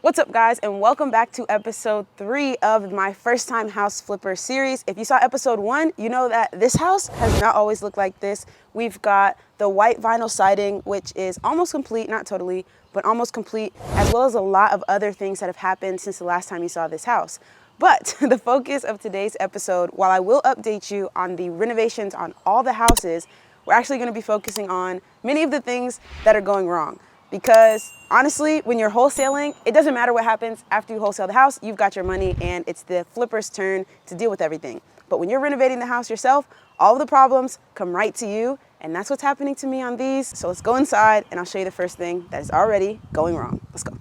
What's up, guys, and welcome back to episode 3 of my first time house flipper series. If you saw episode 1, you know that this house has not always looked like this. We've got the white vinyl siding, which is almost complete, not totally, but almost complete, as well as a lot of other things that have happened since the last time you saw this house. But the focus of today's episode, while I will update you on the renovations on all the houses, we're actually going to be focusing on many of the things that are going wrong. Because honestly, when you're wholesaling, it doesn't matter what happens after you wholesale the house, you've got your money and it's the flipper's turn to deal with everything. But when you're renovating the house yourself, all of the problems come right to you, and that's what's happening to me on these. So let's go inside and I'll show you the first thing that is already going wrong. Let's go.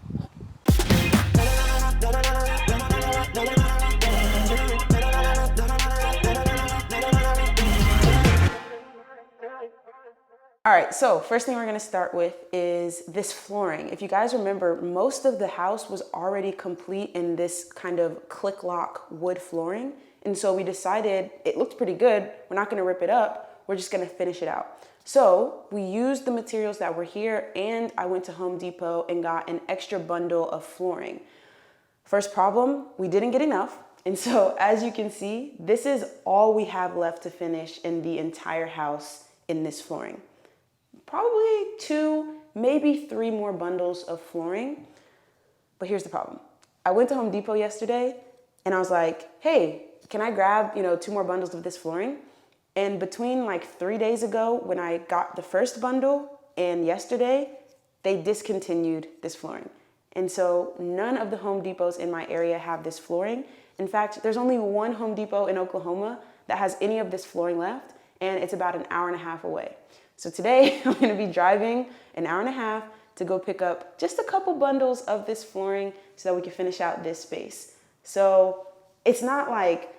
All right, so first thing we're gonna start with is this flooring. If you guys remember, most of the house was already complete in this kind of click lock wood flooring. And so we decided it looked pretty good. We're not gonna rip it up. We're just gonna finish it out. So we used the materials that were here, and I went to Home Depot and got an extra bundle of flooring. First problem, we didn't get enough. And so as you can see, this is all we have left to finish in the entire house in this flooring. Probably 2, maybe 3 more bundles of flooring. But here's the problem. I went to Home Depot yesterday and I was like, hey, can I grab, 2 more bundles of this flooring? And between like 3 days ago when I got the first bundle and yesterday, they discontinued this flooring. And so none of the Home Depots in my area have this flooring. In fact, there's only one Home Depot in Oklahoma that has any of this flooring left, and it's about an hour and a half away. So today I'm gonna be driving an hour and a half to go pick up just a couple bundles of this flooring so that we can finish out this space. So it's not like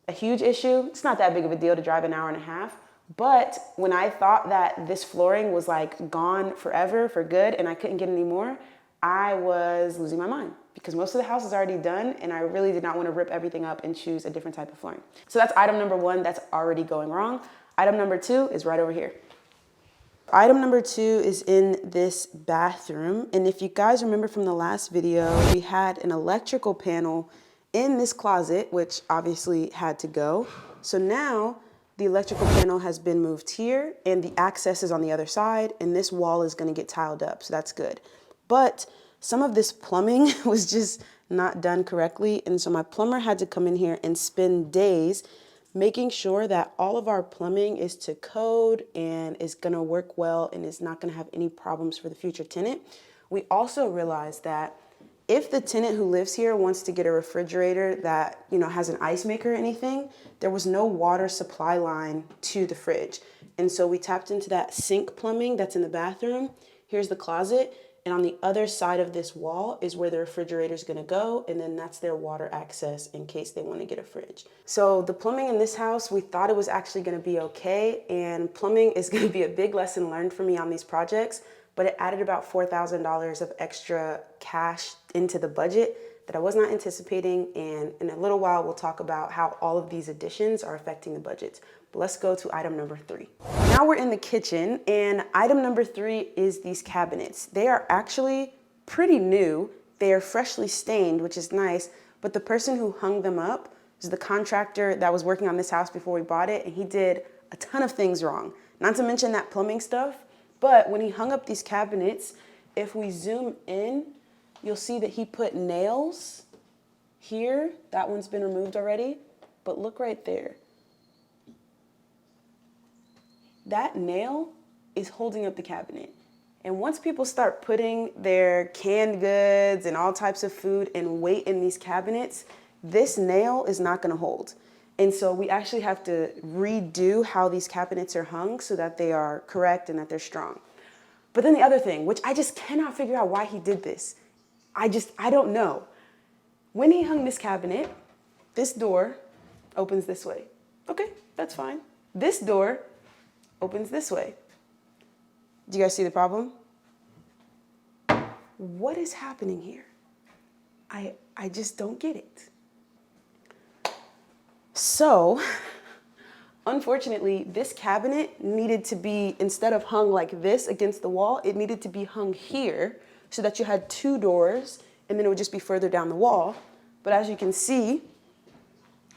a huge issue. It's not that big of a deal to drive an hour and a half. But when I thought that this flooring was like gone forever for good and I couldn't get any more, I was losing my mind because most of the house is already done and I really did not want to rip everything up and choose a different type of flooring. So that's item number 1 that's already going wrong. Item number 2 is right over here. Item number 2 is in this bathroom. And if you guys remember from the last video, we had an electrical panel in this closet, which obviously had to go. So now the electrical panel has been moved here and the access is on the other side, and this wall is going to get tiled up. So that's good. But some of this plumbing was just not done correctly. And so my plumber had to come in here and spend days making sure that all of our plumbing is to code and is gonna work well and is not gonna have any problems for the future tenant. We also realized that if the tenant who lives here wants to get a refrigerator that has an ice maker or anything, there was no water supply line to the fridge. And so we tapped into that sink plumbing that's in the bathroom. Here's the closet. And on the other side of this wall is where the refrigerator is going to go. And then that's their water access in case they want to get a fridge. So the plumbing in this house, we thought it was actually going to be okay. And plumbing is going to be a big lesson learned for me on these projects. But it added about $4,000 of extra cash into the budget that I was not anticipating. And in a little while, we'll talk about how all of these additions are affecting the budgets. But let's go to item number 3. Now we're in the kitchen, and item number 3 is these cabinets. They are actually pretty new. They are freshly stained, which is nice, but the person who hung them up is the contractor that was working on this house before we bought it, and he did a ton of things wrong. Not to mention that plumbing stuff, but when he hung up these cabinets, if we zoom in, you'll see that he put nails here. That one's been removed already, but look right there. That nail is holding up the cabinet. And once people start putting their canned goods and all types of food and weight in these cabinets, this nail is not gonna hold. And so we actually have to redo how these cabinets are hung so that they are correct and that they're strong. But then the other thing, which I just cannot figure out why he did this. I don't know. When he hung this cabinet, this door opens this way. Okay, that's fine. This door opens this way. Do you guys see the problem? What is happening here? I just don't get it. So, unfortunately, this cabinet needed to be, instead of hung like this against the wall, it needed to be hung here so that you had 2 doors and then it would just be further down the wall. But as you can see,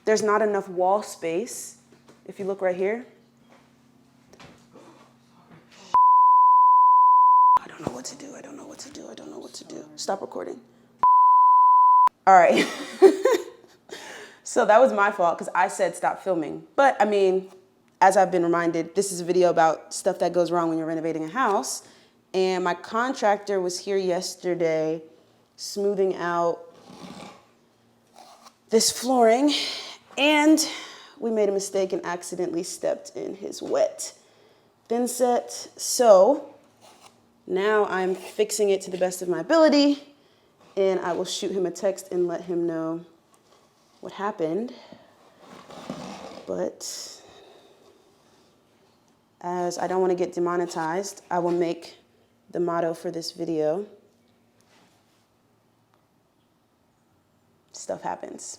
there's not enough wall space. If you look right here. I don't know what to do. I don't know what to do. I don't know what to do. Stop recording. All right. So that was my fault because I said stop filming. But I mean, as I've been reminded, this is a video about stuff that goes wrong when you're renovating a house. And my contractor was here yesterday smoothing out this flooring, and we made a mistake and accidentally stepped in his wet thin set. So now I'm fixing it to the best of my ability, and I will shoot him a text and let him know what happened. But as I don't want to get demonetized, I will make the motto for this video: stuff happens.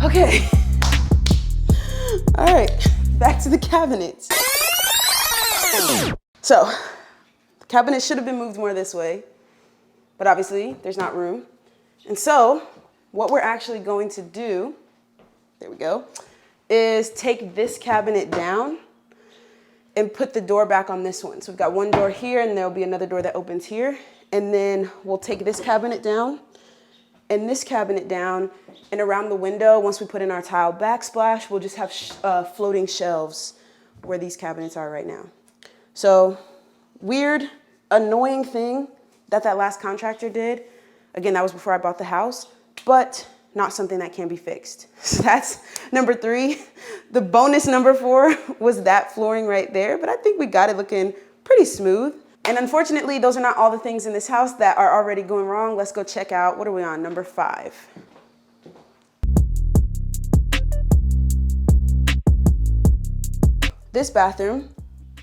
Okay. All right, back to the cabinets. So, the cabinet should have been moved more this way, but obviously there's not room. And so, what we're actually going to do, there we go, is take this cabinet down and put the door back on this one. So we've got one door here, and there'll be another door that opens here. And then we'll take this cabinet down and this cabinet down, and around the window, once we put in our tile backsplash, we'll just have floating shelves where these cabinets are right now. So, weird, annoying thing that last contractor did. Again, that was before I bought the house, but not something that can be fixed. So that's number 3. The bonus number 4 was that flooring right there, but I think we got it looking pretty smooth. And unfortunately, those are not all the things in this house that are already going wrong. Let's go check out, what are we on, number 5. This bathroom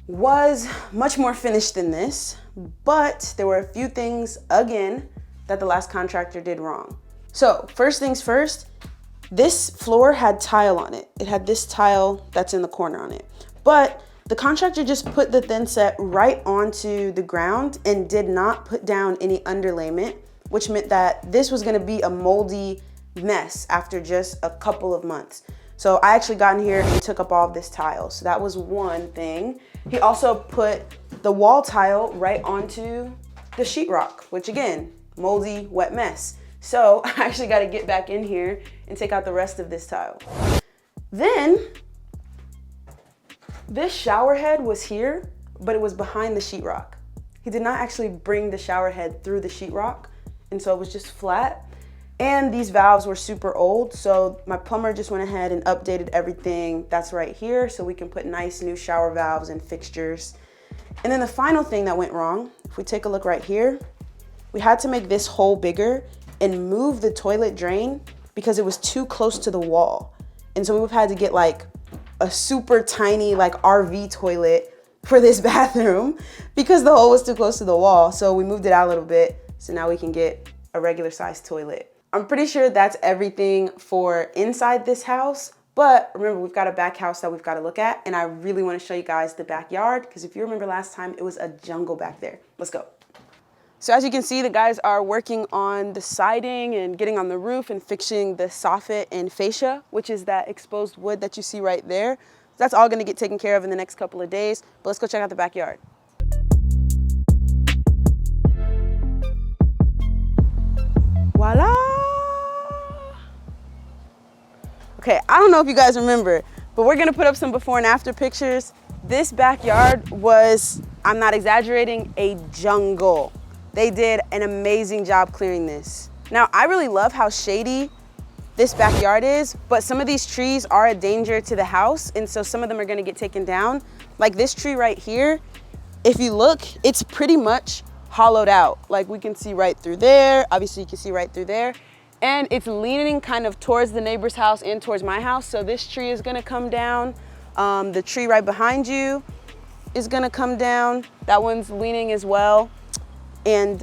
was much more finished than this, but there were a few things, again, that the last contractor did wrong. So first things first, this floor had tile on it. It had this tile that's in the corner on it. But the contractor just put the thin set right onto the ground and did not put down any underlayment, which meant that this was gonna be a moldy mess after just a couple of months. So I actually got in here and took up all of this tile. So that was one thing. He also put the wall tile right onto the sheetrock, which again, moldy, wet mess. So I actually got to get back in here and take out the rest of this tile. Then this shower head was here, but it was behind the sheetrock. He did not actually bring the shower head through the sheetrock, and so it was just flat. And these valves were super old, so my plumber just went ahead and updated everything that's right here so we can put nice new shower valves and fixtures. And then the final thing that went wrong, if we take a look right here, we had to make this hole bigger and move the toilet drain because it was too close to the wall. And so we would have had to get like a super tiny like RV toilet for this bathroom because the hole was too close to the wall. So we moved it out a little bit, so now we can get a regular sized toilet. I'm pretty sure that's everything for inside this house, but remember, we've got a back house that we've got to look at, and I really want to show you guys the backyard because if you remember last time, it was a jungle back there. Let's go. So as you can see, the guys are working on the siding and getting on the roof and fixing the soffit and fascia, which is that exposed wood that you see right there. That's all going to get taken care of in the next couple of days, but let's go check out the backyard. Voila! Okay, I don't know if you guys remember, but we're gonna put up some before and after pictures. This backyard was, I'm not exaggerating, a jungle. They did an amazing job clearing this. Now, I really love how shady this backyard is, but some of these trees are a danger to the house, and so some of them are gonna get taken down. Like this tree right here, if you look, it's pretty much hollowed out. Like we can see right through there, obviously you can see right through there. And it's leaning kind of towards the neighbor's house and towards my house. So this tree is gonna come down. The tree right behind you is gonna come down. That one's leaning as well. And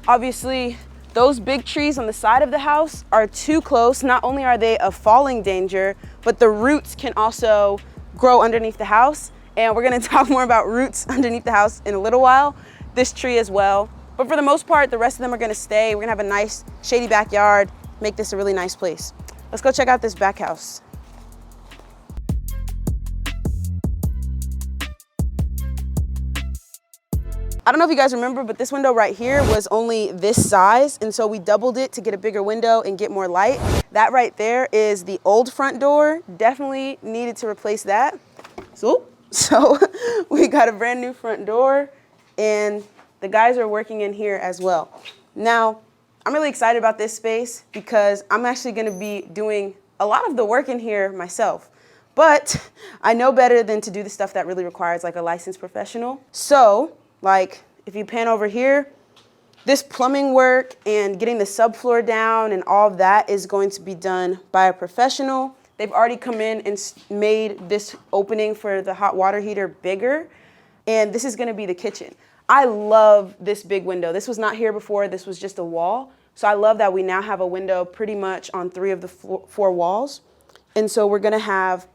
Obviously, those big trees on the side of the house are too close. Not only are they a falling danger, but the roots can also grow underneath the house. And we're gonna talk more about roots underneath the house in a little while. This tree as well. But for the most part, the rest of them are gonna stay. We're gonna have a nice shady backyard, make this a really nice place. Let's go check out this back house. I don't know if you guys remember, but this window right here was only this size. And so we doubled it to get a bigger window and get more light. That right there is the old front door. Definitely needed to replace that. So we got a brand new front door, and the guys are working in here as well. Now, I'm really excited about this space because I'm actually gonna be doing a lot of the work in here myself. But I know better than to do the stuff that really requires like a licensed professional. So, like, if you pan over here, this plumbing work and getting the subfloor down and all of that is going to be done by a professional. They've already come in and made this opening for the hot water heater bigger. And this is gonna be the kitchen. I love this big window. This was not here before, this was just a wall. So I love that we now have a window pretty much on 3 of the 4 walls. And so we're gonna have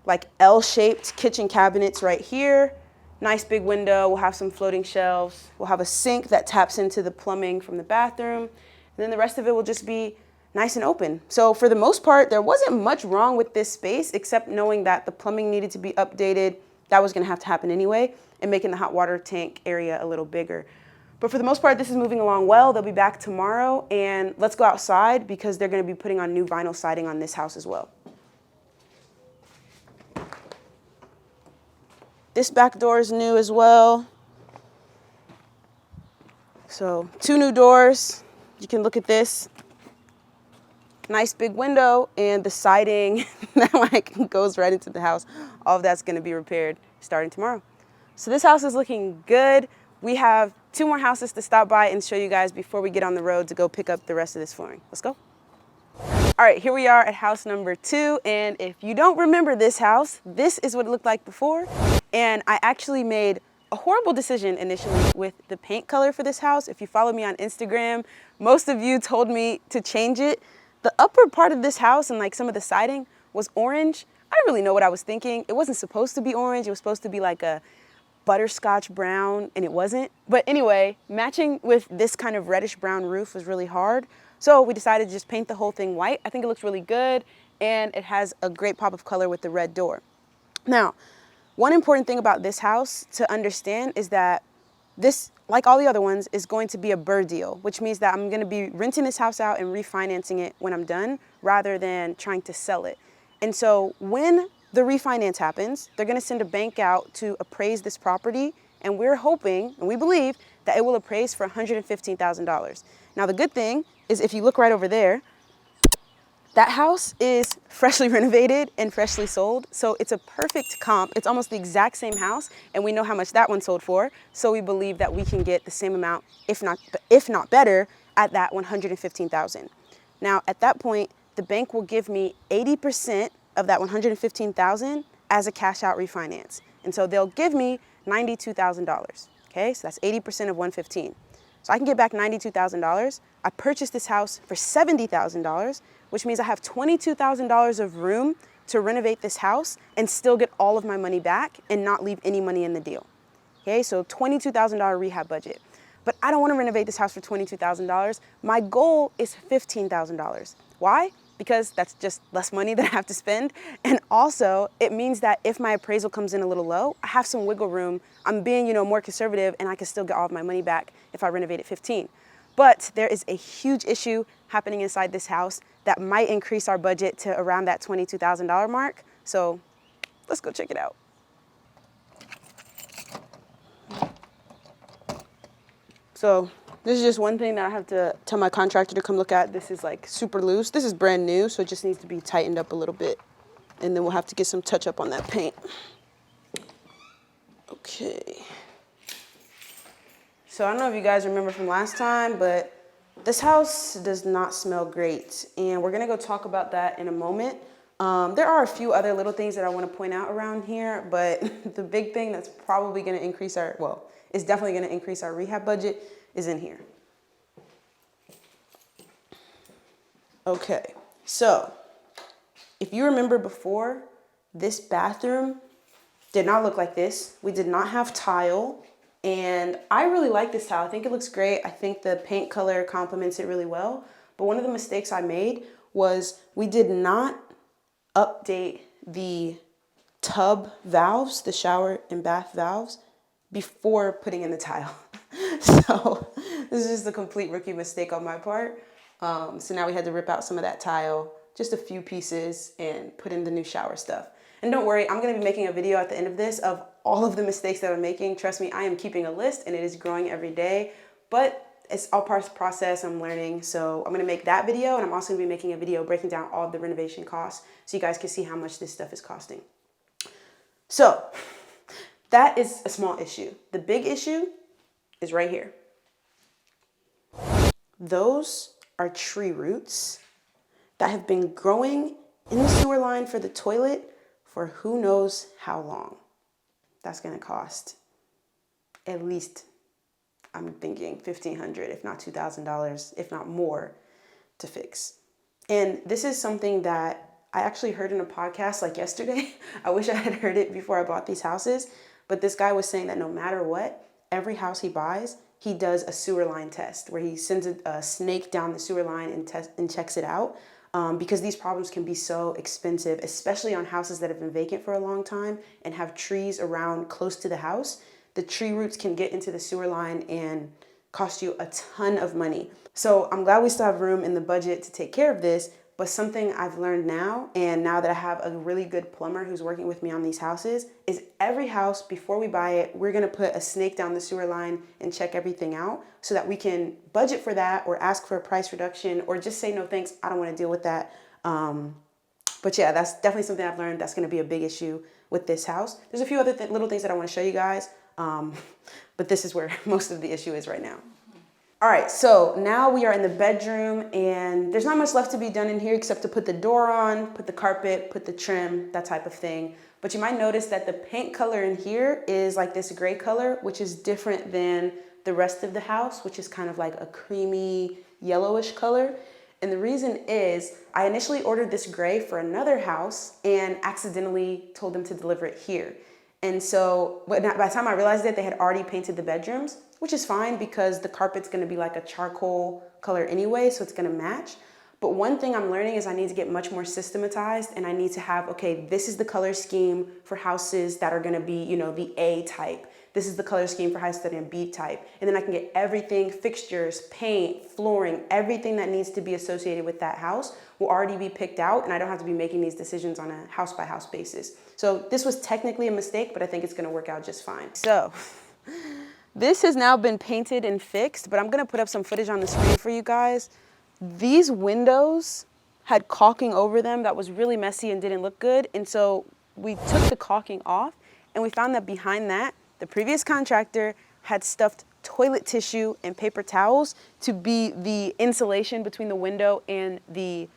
like L-shaped kitchen cabinets right here. Nice big window, we'll have some floating shelves. We'll have a sink that taps into the plumbing from the bathroom. And then the rest of it will just be nice and open. So for the most part, there wasn't much wrong with this space except knowing that the plumbing needed to be updated. That was gonna have to happen anyway, and making the hot water tank area a little bigger. But for the most part, this is moving along well. They'll be back tomorrow, and let's go outside because they're gonna be putting on new vinyl siding on this house as well. This back door is new as well. So 2 new doors. You can look at this. Nice big window, and the siding that like goes right into the house. All of that's gonna be repaired starting tomorrow. So this house is looking good. We have 2 more houses to stop by and show you guys before we get on the road to go pick up the rest of this flooring. Let's go. All right, here we are at house number 2. And if you don't remember this house, this is what it looked like before. And I actually made a horrible decision initially with the paint color for this house. If you follow me on Instagram, most of you told me to change it. The upper part of this house and like some of the siding was orange. I don't really know what I was thinking. It wasn't supposed to be orange. It was supposed to be like a butterscotch brown, and it wasn't. But anyway, matching with this kind of reddish brown roof was really hard. So we decided to just paint the whole thing white. I think it looks really good, and it has a great pop of color with the red door. Now, one important thing about this house to understand is that this, like all the other ones, is going to be a BRRRR deal, which means that I'm gonna be renting this house out and refinancing it when I'm done, rather than trying to sell it. And so when the refinance happens, they're gonna send a bank out to appraise this property, and we're hoping, and we believe, that it will appraise for $115,000. Now the good thing is if you look right over there, that house is freshly renovated and freshly sold. So it's a perfect comp. It's almost the exact same house, and we know how much that one sold for. So we believe that we can get the same amount, if not better, at that $115,000. Now at that point, the bank will give me 80% of that $115,000 as a cash out refinance. And so they'll give me $92,000. Okay, so that's 80% of $115,000. So I can get back $92,000. I purchased this house for $70,000, which means I have $22,000 of room to renovate this house and still get all of my money back and not leave any money in the deal. Okay, so $22,000 rehab budget. But I don't want to renovate this house for $22,000. My goal is $15,000. Why? Because that's just less money that I have to spend. And also it means that if my appraisal comes in a little low, I have some wiggle room. I'm being, more conservative, and I can still get all of my money back if I renovate at 15. But there is a huge issue happening inside this house that might increase our budget to around that $22,000 mark. So let's go check it out. So this is just one thing that I have to tell my contractor to come look at. This is like super loose. This is brand new, so it just needs to be tightened up a little bit. And then we'll have to get some touch up on that paint. Okay. So I don't know if you guys remember from last time, but this house does not smell great. And we're gonna go talk about that in a moment. There are a few other little things that I wanna point out around here, but the big thing that's probably gonna increase our, well, is definitely gonna increase our rehab budget is in here. Okay, so if you remember before, this bathroom did not look like this. We did not have tile, and I really like this tile. I think it looks great. I think the paint color complements it really well. But one of the mistakes I made was we did not update the tub valves, the shower and bath valves, before putting in the tile. So this is just a complete rookie mistake on my part. So now we had to rip out some of that tile, just a few pieces, and put in the new shower stuff. And don't worry, I'm gonna be making a video at the end of this of all of the mistakes that I'm making. Trust me, I am keeping a list and it is growing every day, but it's all part of the process. I'm learning. So I'm gonna make that video, and I'm also gonna be making a video breaking down all of the renovation costs so you guys can see how much this stuff is costing. So that is a small issue. The big issue is right here. Those are tree roots that have been growing in the sewer line for the toilet for who knows how long. That's gonna cost at least, I'm thinking $1,500, if not $2,000, if not more, to fix. And this is something that I actually heard in a podcast like yesterday. I wish I had heard it before I bought these houses, but this guy was saying that no matter what, every house he buys, he does a sewer line test where he sends a snake down the sewer line and checks it out. Because these problems can be so expensive, especially on houses that have been vacant for a long time and have trees around close to the house. The tree roots can get into the sewer line and cost you a ton of money. So I'm glad we still have room in the budget to take care of this, but something I've learned now, and now that I have a really good plumber who's working with me on these houses, is every house, before we buy it, we're gonna put a snake down the sewer line and check everything out so that we can budget for that or ask for a price reduction or just say, no thanks, I don't wanna deal with that. But yeah, that's definitely something I've learned that's gonna be a big issue with this house. There's a few other little things that I wanna show you guys, but this is where most of the issue is right now. All right, so now we are in the bedroom, and there's not much left to be done in here except to put the door on, put the carpet, put the trim, that type of thing. But you might notice that the paint color in here is like this gray color, which is different than the rest of the house, which is kind of like a creamy yellowish color. And the reason is I initially ordered this gray for another house and accidentally told them to deliver it here. And so by the time I realized it, they had already painted the bedrooms, which is fine because the carpet's gonna be like a charcoal color anyway, so it's gonna match. But one thing I'm learning is I need to get much more systematized, and I need to have, okay, this is the color scheme for houses that are gonna be, you know, the A type. This is the color scheme for houses that are in B type. And then I can get everything, fixtures, paint, flooring, everything that needs to be associated with that house will already be picked out, and I don't have to be making these decisions on a house by house basis. So this was technically a mistake, but I think it's gonna work out just fine. So this has now been painted and fixed, but I'm gonna put up some footage on the screen for you guys. These windows had caulking over them that was really messy and didn't look good. And so we took the caulking off, and we found that behind that, the previous contractor had stuffed toilet tissue and paper towels to be the insulation between the window and the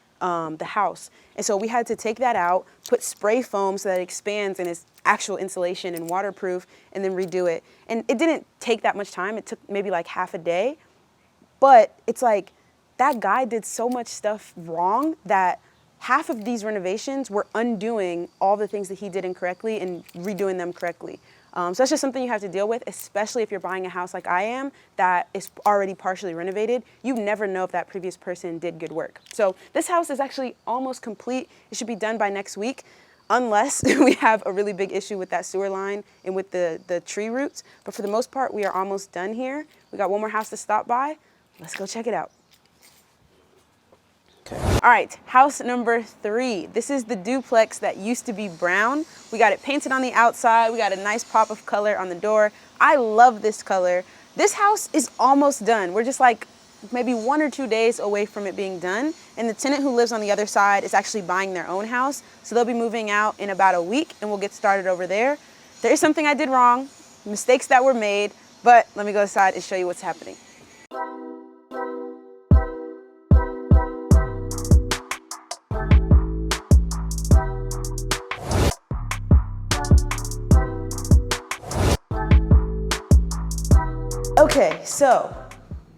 house. And so we had to take that out, put spray foam so that it expands and is actual insulation and waterproof, and then redo it. And it didn't take that much time. It took maybe like half a day. But it's like that guy did so much stuff wrong that half of these renovations were undoing all the things that he did incorrectly and redoing them correctly. So that's just something you have to deal with, especially if you're buying a house like I am that is already partially renovated. You never know if that previous person did good work. So this house is actually almost complete. It should be done by next week, unless we have a really big issue with that sewer line and with the tree roots. But for the most part, we are almost done here. We got one more house to stop by. Let's go check it out. Okay. All right, house number 3. This is the duplex that used to be brown. We got it painted on the outside. We got a nice pop of color on the door. I love this color. This house is almost done. We're just like maybe 1 or 2 days away from it being done. And the tenant who lives on the other side is actually buying their own house. So they'll be moving out in about a week, and we'll get started over there. There is something I did wrong, mistakes that were made, but let me go aside and show you what's happening. Okay, so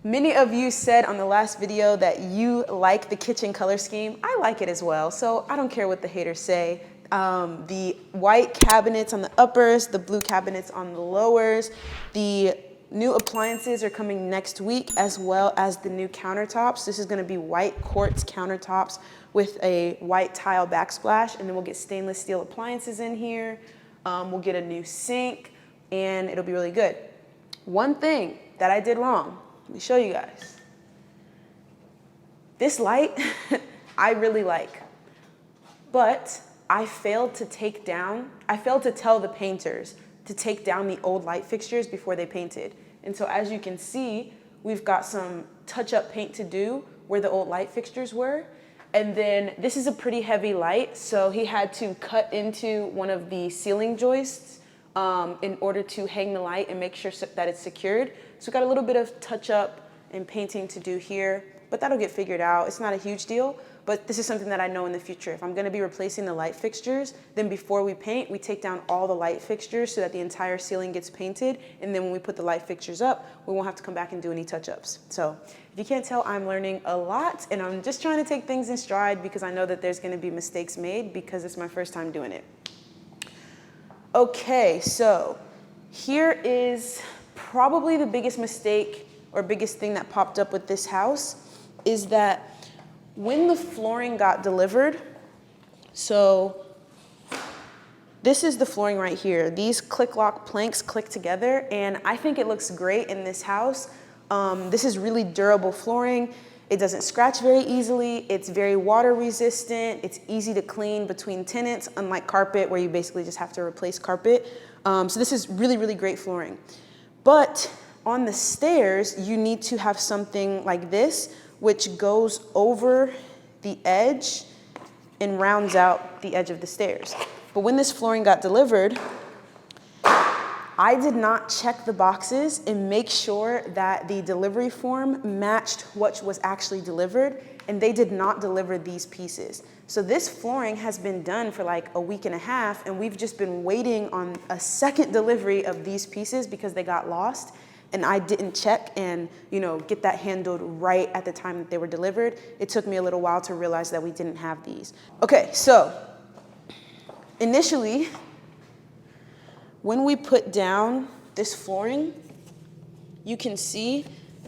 Many of you said on the last video that you like the kitchen color scheme. I like it as well, so I don't care what the haters say. The white cabinets on the uppers, the blue cabinets on the lowers, the new appliances are coming next week, as well as the new countertops. This is gonna be white quartz countertops with a white tile backsplash, and then we'll get stainless steel appliances in here. We'll get a new sink, and it'll be really good. One thing that I did wrong, let me show you guys. This light, I really like, but I failed to tell the painters to take down the old light fixtures before they painted. And so as you can see, we've got some touch-up paint to do where the old light fixtures were. And then this is a pretty heavy light, so he had to cut into one of the ceiling joists in order to hang the light and make sure that it's secured. So we've got a little bit of touch-up and painting to do here, but that'll get figured out. It's not a huge deal, but this is something that I know in the future. If I'm gonna be replacing the light fixtures, then before we paint, we take down all the light fixtures so that the entire ceiling gets painted. And then when we put the light fixtures up, we won't have to come back and do any touch-ups. So if you can't tell, I'm learning a lot, and I'm just trying to take things in stride because I know that there's gonna be mistakes made because it's my first time doing it. Okay, so here is probably the biggest mistake or biggest thing that popped up with this house is that when the flooring got delivered, so this is the flooring right here. These click-lock planks click together, and I think it looks great in this house. This is really durable flooring. It doesn't scratch very easily. It's very water resistant. It's easy to clean between tenants, unlike carpet where you basically just have to replace carpet. So this is really, really great flooring. But on the stairs, you need to have something like this, which goes over the edge and rounds out the edge of the stairs. But when this flooring got delivered, I did not check the boxes and make sure that the delivery form matched what was actually delivered, and they did not deliver these pieces. So this flooring has been done for like a week and a half, and we've just been waiting on a second delivery of these pieces because they got lost. And I didn't check and, get that handled right at the time that they were delivered. It took me a little while to realize that we didn't have these. Okay, so initially, when we put down this flooring, you can see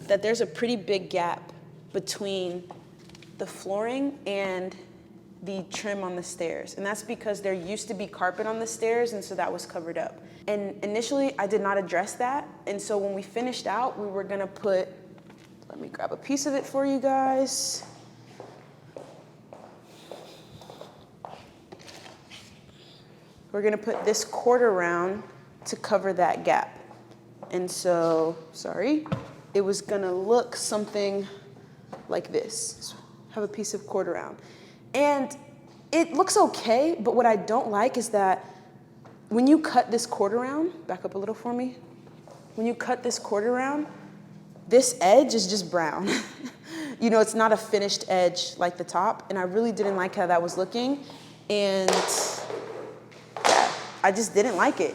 that there's a pretty big gap between the flooring and the trim on the stairs. And that's because there used to be carpet on the stairs, and so that was covered up. And initially, I did not address that. And so when we finished out, we were gonna put, let me grab a piece of it for you guys. We're gonna put this quarter round to cover that gap. And so, it was gonna look something like this. So have a piece of quarter round. And it looks okay, but what I don't like is that when you cut this quarter round, back up a little for me. When you cut this quarter round, this edge is just brown. It's not a finished edge like the top, and I really didn't like how that was looking. And yeah, I just didn't like it.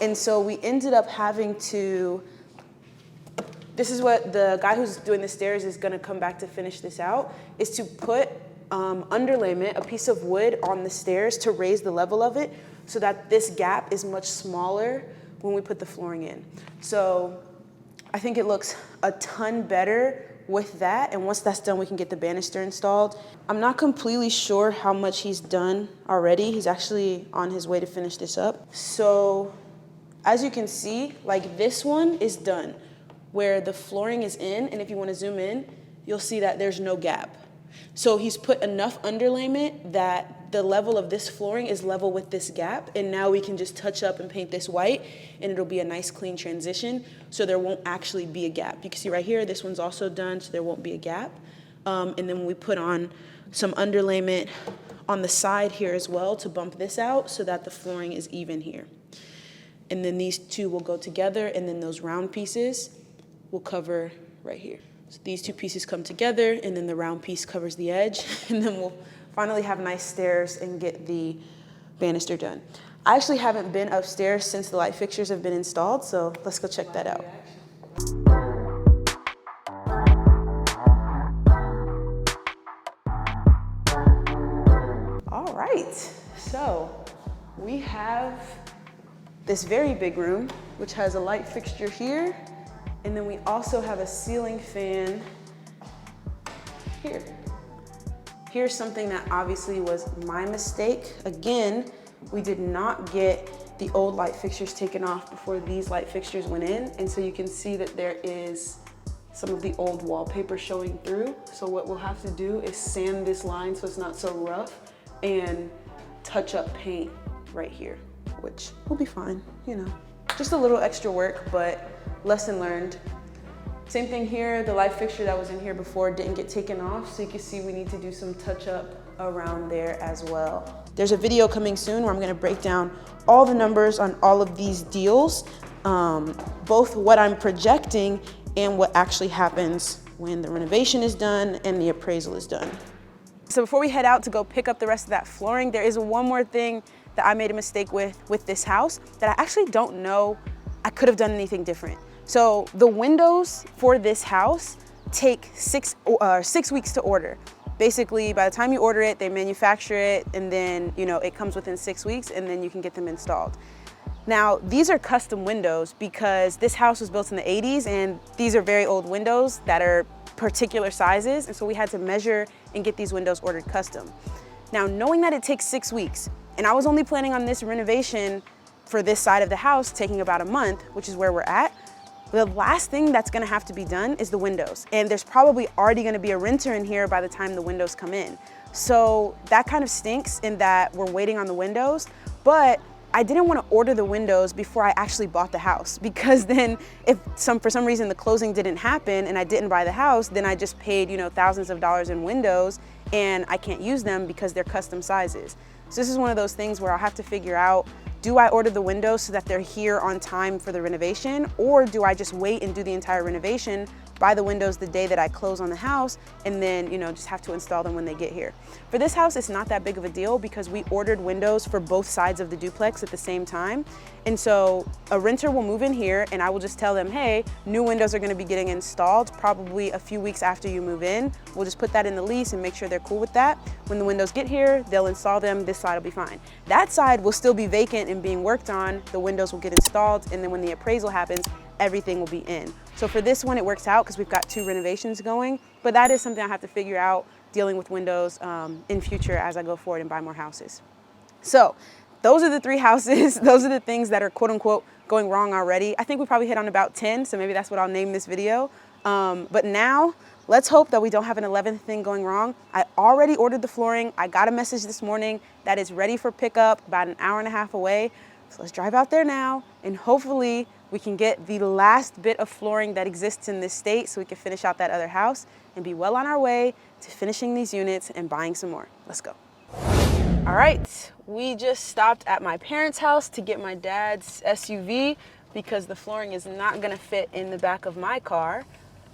And so we ended up having to, this is what the guy who's doing the stairs is gonna come back to finish this out, is to put underlayment, a piece of wood on the stairs to raise the level of it so that this gap is much smaller when we put the flooring in. So I think it looks a ton better with that, and once that's done, we can get the banister installed. I'm not completely sure how much he's done already. He's actually on his way to finish this up. So as you can see, like this one is done, where the flooring is in, and if you want to zoom in, you'll see that there's no gap. So he's put enough underlayment that the level of this flooring is level with this gap, and now we can just touch up and paint this white, and it'll be a nice clean transition, so there won't actually be a gap. You can see right here, this one's also done, so there won't be a gap. And then when we put on some underlayment on the side here as well to bump this out so that the flooring is even here. And then these two will go together, and then those round pieces will cover right here. So these two pieces come together, and then the round piece covers the edge, and then we'll finally have nice stairs and get the banister done. I actually haven't been upstairs since the light fixtures have been installed, so let's go check that out. right, so we have this very big room, which has a light fixture here, and then we also have a ceiling fan here. Here's something that obviously was my mistake. Again, we did not get the old light fixtures taken off before these light fixtures went in, and so you can see that there is some of the old wallpaper showing through. So what we'll have to do is sand this line so it's not so rough and touch up paint right here, which will be fine, you know. Just a little extra work, but lesson learned. Same thing here, the light fixture that was in here before didn't get taken off, so you can see we need to do some touch up around there as well. There's a video coming soon where I'm gonna break down all the numbers on all of these deals, both what I'm projecting and what actually happens when the renovation is done and the appraisal is done. So before we head out to go pick up the rest of that flooring, there is one more thing that I made a mistake with this house that I actually don't know I could have done anything different. So the windows for this house take 6 weeks to order. Basically, by the time you order it, they manufacture it, and then it comes within 6 weeks, and then you can get them installed. Now, these are custom windows because this house was built in the 80s, and these are very old windows that are particular sizes, and so we had to measure and get these windows ordered custom. Now, knowing that it takes 6 weeks, and I was only planning on this renovation for this side of the house taking about a month, which is where we're at, the last thing that's gonna have to be done is the windows. And there's probably already gonna be a renter in here by the time the windows come in. So that kind of stinks in that we're waiting on the windows, but I didn't want to order the windows before I actually bought the house, because then if for some reason the closing didn't happen and I didn't buy the house, then I just paid thousands of dollars in windows and I can't use them because they're custom sizes. So this is one of those things where I'll have to figure out, do I order the windows so that they're here on time for the renovation, or do I just wait and do the entire renovation, buy the windows the day that I close on the house, and then just have to install them when they get here. For this house, it's not that big of a deal because we ordered windows for both sides of the duplex at the same time. And so a renter will move in here and I will just tell them, hey, new windows are gonna be getting installed probably a few weeks after you move in. We'll just put that in the lease and make sure they're cool with that. When the windows get here, they'll install them, this side will be fine. That side will still be vacant and being worked on, the windows will get installed, and then when the appraisal happens, everything will be in. So for this one, it works out because we've got 2 renovations going, but that is something I have to figure out dealing with windows in future as I go forward and buy more houses. So those are the 3 houses. Those are the things that are quote unquote going wrong already. I think we probably hit on about 10, so maybe that's what I'll name this video. But now let's hope that we don't have an 11th thing going wrong. I already ordered the flooring. I got a message this morning that is ready for pickup about an hour and a half away. So let's drive out there now and hopefully we can get the last bit of flooring that exists in this state so we can finish out that other house and be well on our way to finishing these units and buying some more. Let's go. All right, we just stopped at my parents' house to get my dad's SUV because the flooring is not gonna fit in the back of my car.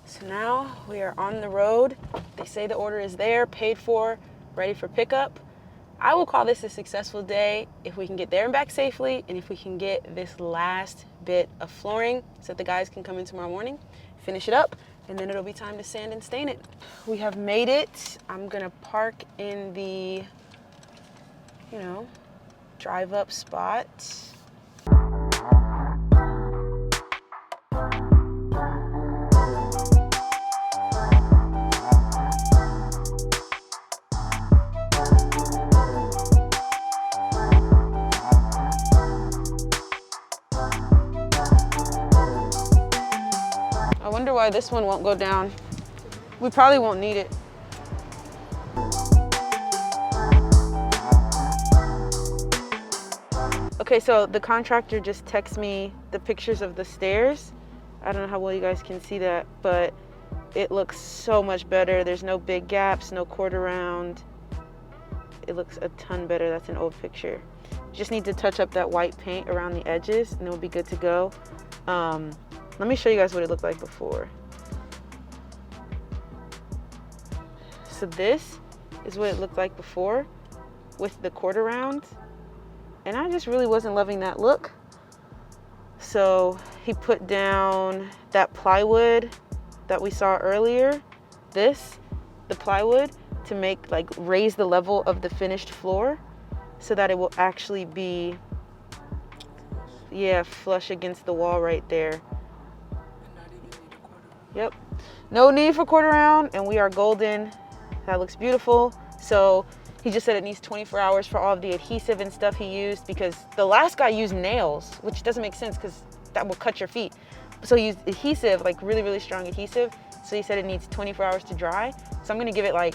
So now we are on the road. They say the order is there, paid for, ready for pickup. I will call this a successful day if we can get there and back safely, and if we can get this last bit of flooring so that the guys can come in tomorrow morning, finish it up, and then it'll be time to sand and stain it. We have made it. I'm gonna park in the, drive up spot. I wonder why this one won't go down. We probably won't need it. Okay, so the contractor just texted me the pictures of the stairs. I don't know how well you guys can see that, but it looks so much better. There's no big gaps, no cord around. It looks a ton better. That's an old picture. Just need to touch up that white paint around the edges and it'll be good to go. Let me show you guys what it looked like before. So this is what it looked like before with the cord around. And I just really wasn't loving that look. So he put down that plywood that we saw earlier, the plywood, to raise the level of the finished floor. so that it will actually be, yeah, flush against the wall right there. Yep, no need for quarter round, and we are golden. That looks beautiful. So he just said it needs 24 hours for all of the adhesive and stuff he used, because the last guy used nails, which doesn't make sense because that will cut your feet. So he used adhesive, like really, really strong adhesive. So he said it needs 24 hours to dry. So I'm gonna give it like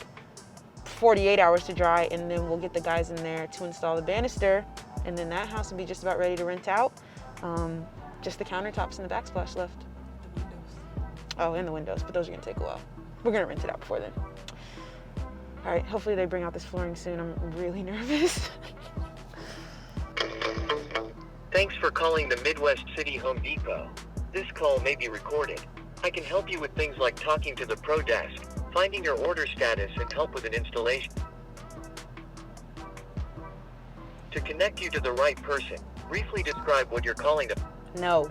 48 hours to dry, and then we'll get the guys in there to install the banister, and then that house will be just about ready to rent out. Just the countertops and the backsplash left. Oh, and the windows, but those are gonna take a while. We're gonna rent it out before then. All right, hopefully they bring out this flooring soon. I'm really nervous. Thanks for calling the Midwest City Home Depot. This call may be recorded. I can help you with things like talking to the pro desk, finding your order status, and help with an installation. To connect you to the right person, briefly describe what you're calling them. No.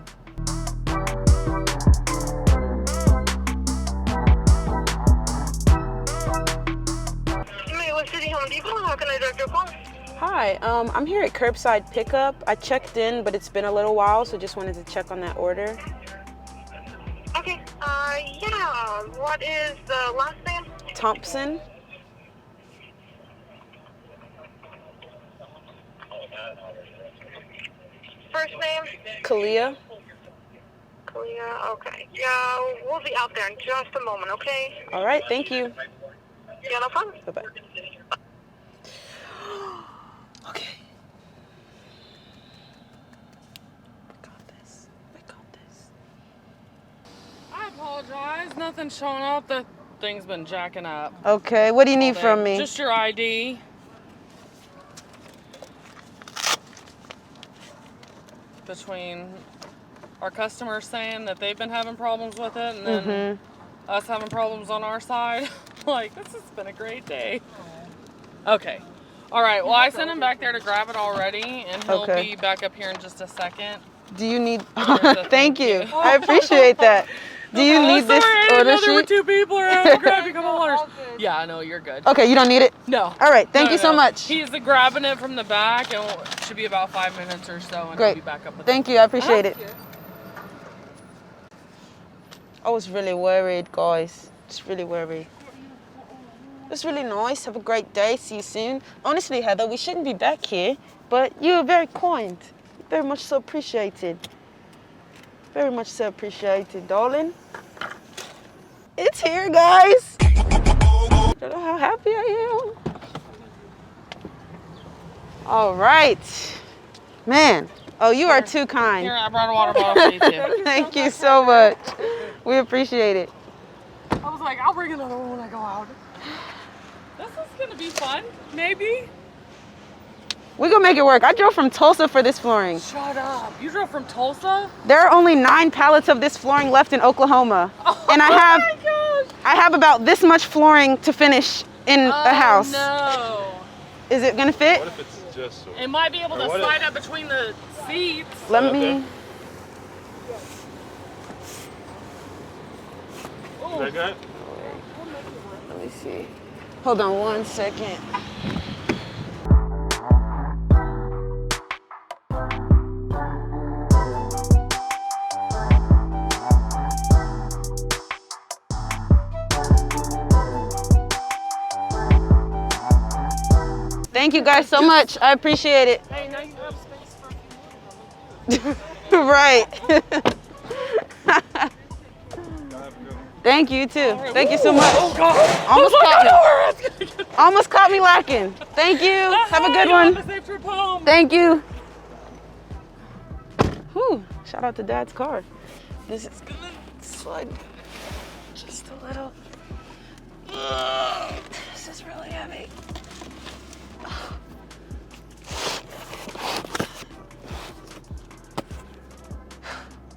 Midwest City Home Depot, how can I direct your call? Hi, I'm here at curbside pickup. I checked in, but it's been a little while, so just wanted to check on that order. Okay, yeah, what is the last name? Thompson. First name? Kalia. Kalia, okay. Yeah, we'll be out there in just a moment, okay? All right, thank you. Yeah, no problem. Bye-bye. Okay. We got this. We got this. I apologize. Nothing's showing up. The thing's been jacking up. Okay, what do you need from me? Just your ID. Between our customers saying that they've been having problems with it, and then us having problems on our side. Like, this has been a great day. Okay. All right. Well, I sent him back there to grab it already, and he'll be back up here in just a second. Do you need... Thank you. I appreciate that. Do you need this order sheet? There were two people around. We'll grab you a couple orders. Yeah, I know, you're good. Okay, you don't need it? No. All right, thank you so much. He's grabbing it from the back, and it should be about 5 minutes or so, and he'll be back up with Thank you, I appreciate it. I was really worried, guys. Just really worried. It was really nice. Have a great day. See you soon. Honestly, Heather, we shouldn't be back here, but you were very kind. Very much so appreciated. Very much so appreciated, darling. It's here, guys. I don't know how happy I am. All right. Man. Oh, you are too kind. Here, I brought a water bottle for you, too. Thank you so much. We appreciate it. I was like, I'll bring another one when I go out. This is going to be fun, maybe. We're gonna make it work. I drove from Tulsa for this flooring. Shut up. You drove from Tulsa? There are only 9 pallets of this flooring left in Oklahoma. And I have about this much flooring to finish in a house. No. Is it gonna fit? What if it's just... It might be able to slide up between the seats. Let me... Is that good? Let me see. Hold on 1 second. Thank you guys so much. I appreciate it. Hey, now you have space for a few more. Right. Thank you too. Thank you so much. Oh God! Almost caught me lacking. Thank you. Have a good one. Have a safe trip home. Thank you. Whew. Shout out to Dad's car. This is gonna slide just a little. This is really heavy.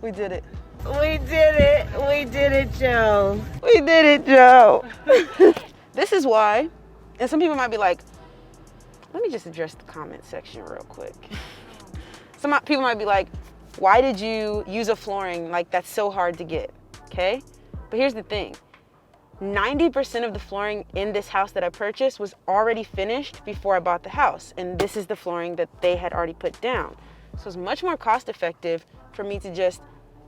We did it. We did it. We did it, Joe. We did it, Joe. This is why, and some people might be like, let me just address the comment section real quick. Some people might be like, why did you use a flooring like that's so hard to get, okay? But here's the thing. 90% of the flooring in this house that I purchased was already finished before I bought the house. And this is the flooring that they had already put down. So it's much more cost effective for me to just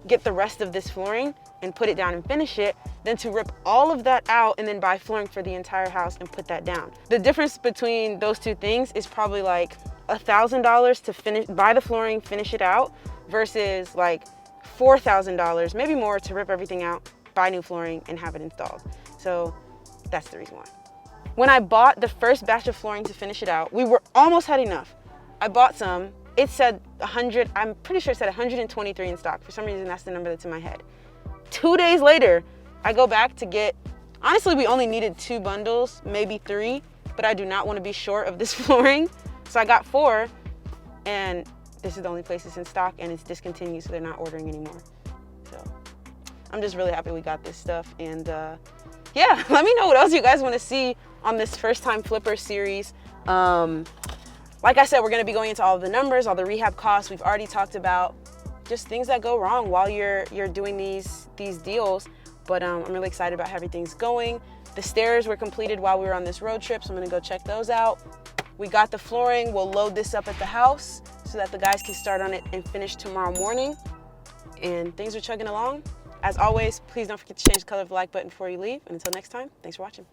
get the rest of this flooring and put it down and finish it than to rip all of that out and then buy flooring for the entire house and put that down. The difference between those two things is probably like $1,000 to buy the flooring, finish it out, versus like $4,000, maybe more, to rip everything out, buy new flooring, and have it installed. So that's the reason why. When I bought the first batch of flooring to finish it out, we were almost had enough. I bought some. It said 100, I'm pretty sure it said 123 in stock. For some reason, that's the number that's in my head. 2 days later, I go back to get, honestly, we only needed 2 bundles, maybe 3, but I do not want to be short of this flooring. So I got 4, and this is the only place it's in stock, and it's discontinued, so they're not ordering anymore. So I'm just really happy we got this stuff. And yeah, let me know what else you guys want to see on this first time flipper series. Like I said, we're going to be going into all of the numbers, all the rehab costs. We've already talked about just things that go wrong while you're doing these deals. But I'm really excited about how everything's going. The stairs were completed while we were on this road trip, so I'm going to go check those out. We got the flooring. We'll load this up at the house so that the guys can start on it and finish tomorrow morning. And things are chugging along. As always, please don't forget to change the color of the like button before you leave. And until next time, thanks for watching.